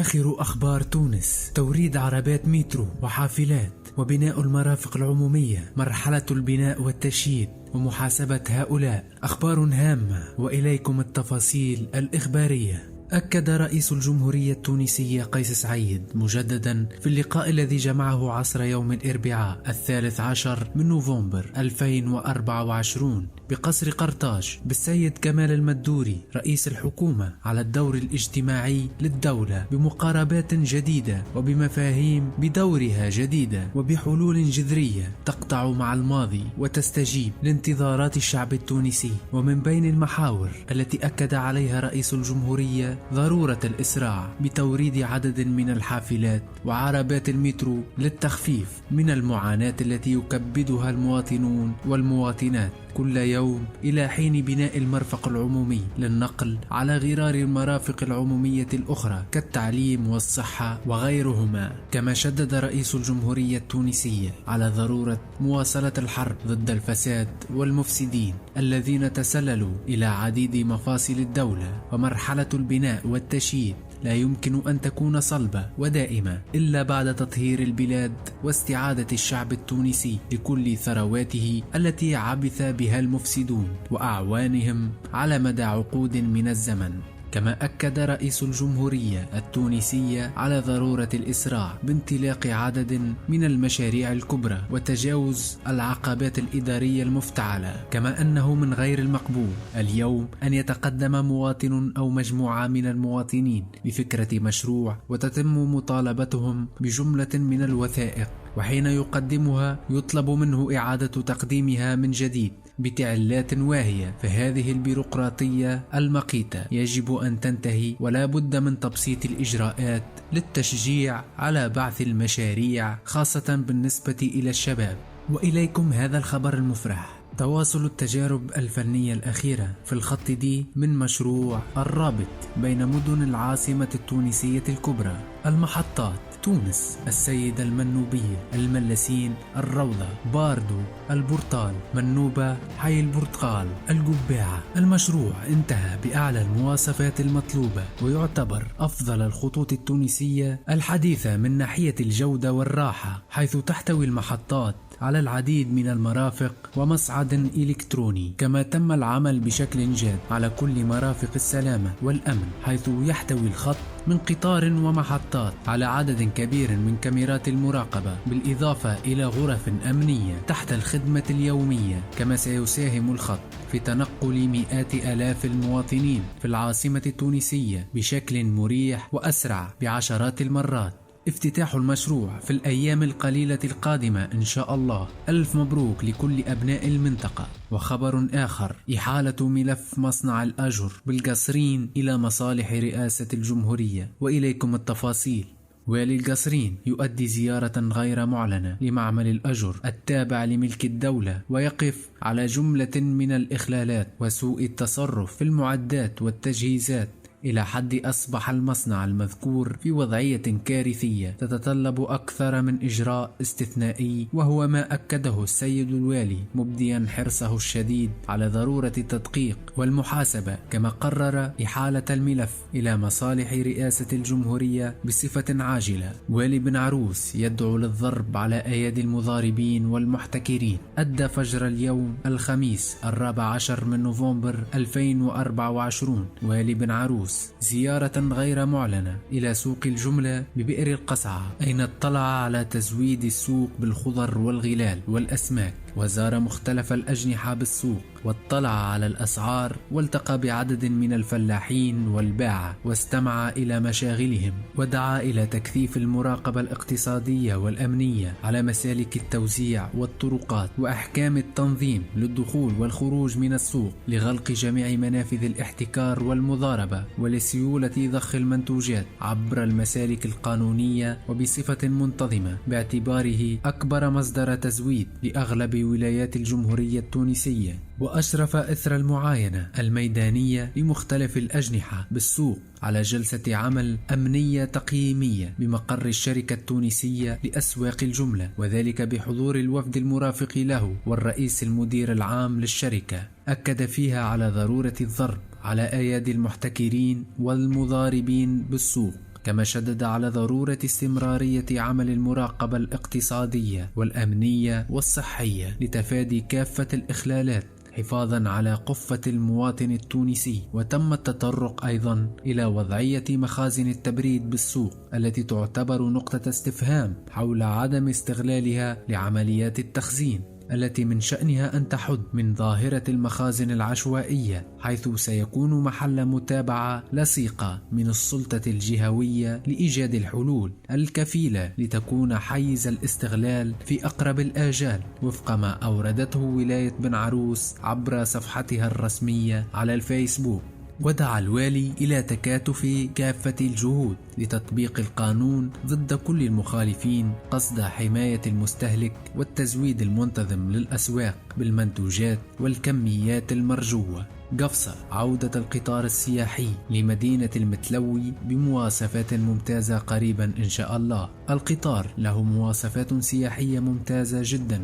آخر أخبار تونس: توريد عربات مترو وحافلات، وبناء المرافق العمومية، مرحلة البناء والتشييد، ومحاسبة هؤلاء. أخبار هامة وإليكم التفاصيل الإخبارية. أكد رئيس الجمهورية التونسية قيس سعيد مجددا في اللقاء الذي جمعه عصر يوم الأربعاء 13 من نوفمبر 2024 بقصر قرطاج بالسيد كمال المدوري رئيس الحكومة على الدور الاجتماعي للدولة بمقاربات جديدة وبمفاهيم بدورها جديدة وبحلول جذرية تقطع مع الماضي وتستجيب لانتظارات الشعب التونسي. ومن بين المحاور التي أكد عليها رئيس الجمهورية ضرورة الإسراع بتوريد عدد من الحافلات وعربات المترو للتخفيف من المعاناة التي يكبدها المواطنون والمواطنات كل يوم إلى حين بناء المرفق العمومي للنقل على غرار المرافق العمومية الأخرى كالتعليم والصحة وغيرهما. كما شدد رئيس الجمهورية التونسية على ضرورة مواصلة الحرب ضد الفساد والمفسدين الذين تسللوا إلى عديد مفاصل الدولة. ومرحلة البناء والتشييد لا يمكن أن تكون صلبة ودائمة إلا بعد تطهير البلاد واستعادة الشعب التونسي لكل ثرواته التي عبث بها المفسدون وأعوانهم على مدى عقود من الزمن. كما أكد رئيس الجمهورية التونسية على ضرورة الإسراع بانطلاق عدد من المشاريع الكبرى وتجاوز العقبات الإدارية المفتعلة. كما أنه من غير المقبول اليوم أن يتقدم مواطن أو مجموعة من المواطنين بفكرة مشروع وتتم مطالبتهم بجملة من الوثائق، وحين يقدمها يطلب منه إعادة تقديمها من جديد بتعلات واهية. فهذه البيروقراطية المقيتة يجب أن تنتهي، ولا بد من تبسيط الإجراءات للتشجيع على بعث المشاريع خاصة بالنسبة إلى الشباب. وإليكم هذا الخبر المفرح: تواصل التجارب الفنية الأخيرة في الخط دي من مشروع الرابط بين مدن العاصمة التونسية الكبرى، المحطات تونس، السيد المنوبية، الملسين، الروضة، باردو، البرطال، منوبة، حي البرتقال، القباعة. المشروع انتهى بأعلى المواصفات المطلوبة ويعتبر أفضل الخطوط التونسية الحديثة من ناحية الجودة والراحة، حيث تحتوي المحطات على العديد من المرافق ومصعد إلكتروني. كما تم العمل بشكل جاد على كل مرافق السلامة والأمن، حيث يحتوي الخط من قطار ومحطات على عدد كبير من كاميرات المراقبة، بالإضافة إلى غرف أمنية تحت الخدمة اليومية. كما سيساهم الخط في تنقل مئات آلاف المواطنين في العاصمة التونسية بشكل مريح وأسرع بعشرات المرات. افتتاح المشروع في الأيام القليلة القادمة إن شاء الله. ألف مبروك لكل أبناء المنطقة. وخبر آخر: إحالة ملف مصنع الأجر بالقصرين إلى مصالح رئاسة الجمهورية. وإليكم التفاصيل. والي القصرين يؤدي زيارة غير معلنة لمعمل الأجر التابع لملك الدولة، ويقف على جملة من الإخلالات وسوء التصرف في المعدات والتجهيزات، إلى حد أصبح المصنع المذكور في وضعية كارثية تتطلب أكثر من إجراء استثنائي، وهو ما أكده السيد الوالي مبديا حرصه الشديد على ضرورة التدقيق والمحاسبة. كما قرر إحالة الملف إلى مصالح رئاسة الجمهورية بصفة عاجلة. والي بن عروس يدعو للضرب على أيادي المضاربين والمحتكرين. أدى فجر اليوم الخميس 14 من نوفمبر 2024 والي بن عروس زيارة غير معلنة إلى سوق الجملة ببئر القصعة، أين اطلع على تزويد السوق بالخضر والغلال والأسماك، وزار مختلف الأجنحة بالسوق واطلع على الأسعار، والتقى بعدد من الفلاحين والباعة واستمع إلى مشاغلهم، ودعا إلى تكثيف المراقبة الاقتصادية والأمنية على مسالك التوزيع والطرقات وأحكام التنظيم للدخول والخروج من السوق، لغلق جميع منافذ الاحتكار والمضاربة، ولسيولة ضخ المنتوجات عبر المسالك القانونية وبصفة منتظمة، باعتباره أكبر مصدر تزويد لأغلب ولايات الجمهورية التونسية. وأشرف إثر المعاينة الميدانية لمختلف الأجنحة بالسوق على جلسة عمل أمنية تقييمية بمقر الشركة التونسية لأسواق الجملة، وذلك بحضور الوفد المرافق له والرئيس المدير العام للشركة. أكد فيها على ضرورة الضرب على أيادي المحتكرين والمضاربين بالسوق كما شدد على ضرورة استمرارية عمل المراقبة الاقتصادية والأمنية والصحية لتفادي كافة الإخلالات حفاظا على قفة المواطن التونسي. وتم التطرق أيضا إلى وضعية مخازن التبريد بالسوق التي تعتبر نقطة استفهام حول عدم استغلالها لعمليات التخزين، التي من شأنها أن تحد من ظاهرة المخازن العشوائية، حيث سيكون محل متابعة لصيقة من السلطة الجهوية لإيجاد الحلول الكفيلة لتكون حيز الاستغلال في أقرب الآجال، وفق ما أوردته ولاية بن عروس عبر صفحتها الرسمية على الفيسبوك. ودعا الوالي إلى تكاتف كافة الجهود لتطبيق القانون ضد كل المخالفين قصد حماية المستهلك والتزويد المنتظم للأسواق بالمنتوجات والكميات المرجوة. قفصة عودة القطار السياحي لمدينة المتلوي بمواصفات ممتازة قريبا إن شاء الله. القطار له مواصفات سياحية ممتازة جدا.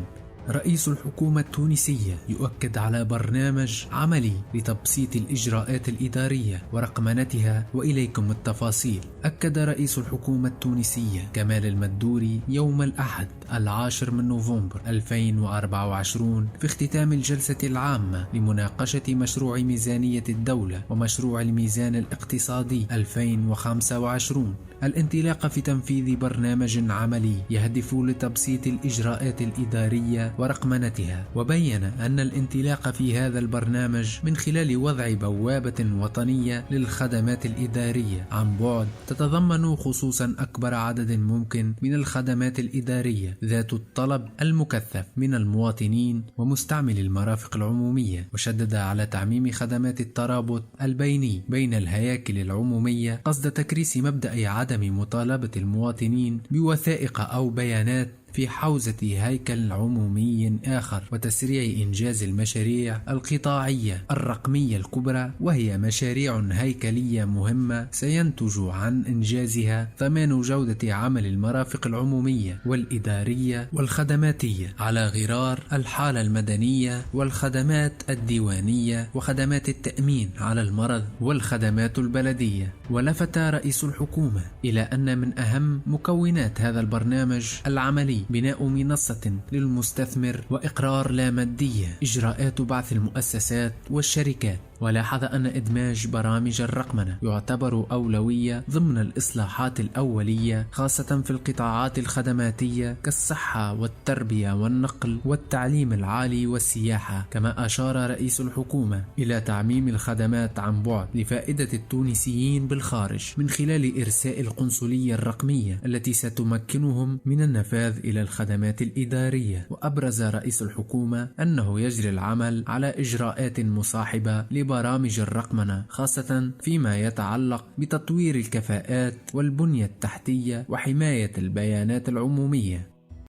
رئيس الحكومة التونسية يؤكد على برنامج عملي لتبسيط الإجراءات الإدارية ورقمنتها، وإليكم التفاصيل. أكد رئيس الحكومة التونسية كمال المدوري يوم الأحد 10 من نوفمبر 2024 في اختتام الجلسة العامة لمناقشة مشروع ميزانية الدولة ومشروع الميزان الاقتصادي 2025 الانطلاق في تنفيذ برنامج عملي يهدف لتبسيط الإجراءات الإدارية ورقمنتها. وبين أن الانطلاق في هذا البرنامج من خلال وضع بوابة وطنية للخدمات الإدارية عن بعد تتضمن خصوصا أكبر عدد ممكن من الخدمات الإدارية ذات الطلب المكثف من المواطنين ومستعملي المرافق العمومية. وشدد على تعميم خدمات الترابط البيني بين الهياكل العمومية قصد تكريس مبدأ عدم مطالبة المواطنين بوثائق أو بيانات في حوزة هيكل عمومي آخر، وتسريع إنجاز المشاريع القطاعية الرقمية الكبرى، وهي مشاريع هيكلية مهمة سينتج عن إنجازها ضمان جودة عمل المرافق العمومية والإدارية والخدماتية على غرار الحالة المدنية والخدمات الديوانية وخدمات التأمين على المرض والخدمات البلدية. ولفت رئيس الحكومة إلى أن من أهم مكونات هذا البرنامج العملي بناء منصة للمستثمر وإقرار لا مادية، إجراءات بعث المؤسسات والشركات. ولاحظ أن إدماج برامج الرقمنة يعتبر أولوية ضمن الإصلاحات الأولية، خاصة في القطاعات الخدماتية كالصحة والتربية والنقل والتعليم العالي والسياحة. كما أشار رئيس الحكومة إلى تعميم الخدمات عن بعد لفائدة التونسيين بالخارج من خلال إرساء القنصلية الرقمية التي ستمكنهم من النفاذ إلى الخدمات الإدارية. وأبرز رئيس الحكومة أنه يجري العمل على إجراءات مصاحبة لبرامج الرقمنة، خاصة فيما يتعلق بتطوير الكفاءات والبنية التحتية وحماية البيانات العمومية.